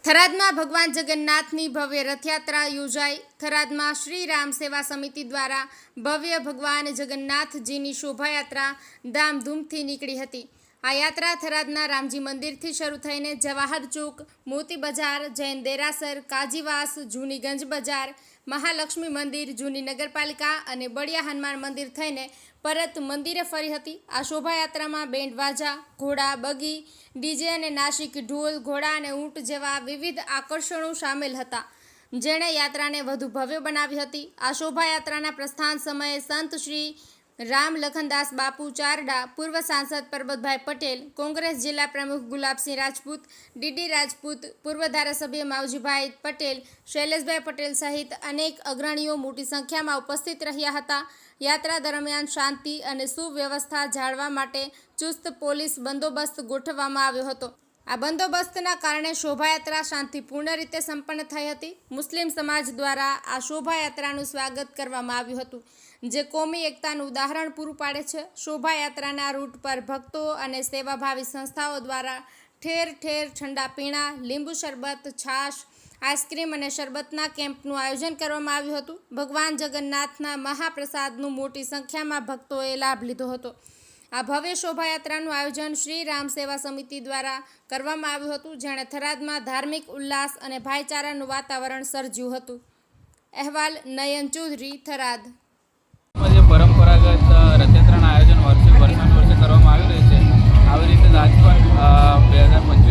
થરાદમાં ભગવાન જગન્નાથની ભવ્ય રથયાત્રા યોજાઈ। થરાદમાં શ્રી રામ સેવા સમિતિ દ્વારા ભવ્ય ભગવાન જગન્નાથજીની શોભાયાત્રા ધામધૂમથી નીકળી હતી। આ યાત્રા થરાદના રામજી મંદિરથી શરૂ થઈને જવાહર ચોક, મોતી બજાર, જૈન દેરાસર, કાજીવાસ, જૂની ગંજ બજાર, મહાલક્ષ્મી મંદિર, જૂની નગરપાલિકા અને બળિયા હનુમાન મંદિર થઈને પરત મંદિરે ફરી હતી। આ શોભાયાત્રામાં બેન્ડ વાજા, ઘોડા, બગી, ડીજે અને નાસિક ઢોલ, ઘોડા અને ઊંટ જેવા વિવિધ આકર્ષણો સામેલ હતા, જેણે યાત્રાને વધુ ભવ્ય બનાવી હતી। આ શોભાયાત્રાના પ્રસ્થાન સમયે સંત શ્રી રામ લખનદાસ બાપુ ચારડા, પૂર્વ સાંસદ પરબતભાઈ પટેલ, કોંગ્રેસ જિલ્લા પ્રમુખ ગુલાબસિંહ રાજપૂત, ડીડી રાજપૂત, પૂર્વ ધારાસભ્ય માવજીભાઈ પટેલ, શૈલેષભાઈ પટેલ સહિત અનેક અગ્રણીઓ મોટી સંખ્યામાં ઉપસ્થિત રહ્યા હતા। યાત્રા દરમિયાન શાંતિ અને સુવ્યવસ્થા જાળવવા માટે ચુસ્ત પોલીસ બંદોબસ્ત ગોઠવવામાં આવ્યો હતો। આ બંદોબસ્તના કારણે શોભાયાત્રા શાંતિપૂર્ણ રીતે સંપન્ન થઈ હતી। મુસ્લિમ સમાજ દ્વારા આ શોભાયાત્રાનું સ્વાગત કરવામાં આવ્યું હતું, જે કોમી એકતાનું ઉદાહરણ પૂરું પાડે છે। શોભાયાત્રાના રૂટ પર ભક્તો અને સેવાભાવી સંસ્થાઓ દ્વારા ઠેર ઠેર ઠંડા પીણા, લીંબુ શરબત, છાશ, આઈસ્ક્રીમ અને શરબતના કેમ્પનું આયોજન કરવામાં આવ્યું હતું। ભગવાન જગન્નાથના મહાપ્રસાદનું મોટી સંખ્યામાં ભક્તોએ લાભ લીધો હતો। આ ભવ્ય શોભાયાત્રાનું આયોજન શ્રી રામ સેવા સમિતિ દ્વારા કરવામાં આવ્યું હતું, જેણે થરાદમાં ધાર્મિક ઉલ્લાસ અને ભાઈચારાનું વાતાવરણ સર્જ્યું હતું। અહેવાલ નયન ચૌધરી, થરાદ। પરંપરાગત રથયાત્રાના આયોજન વર્ષાનુવર્ષે કરવામાં આવી રહ્યું છે। આવી રીતે આજ પણ 2025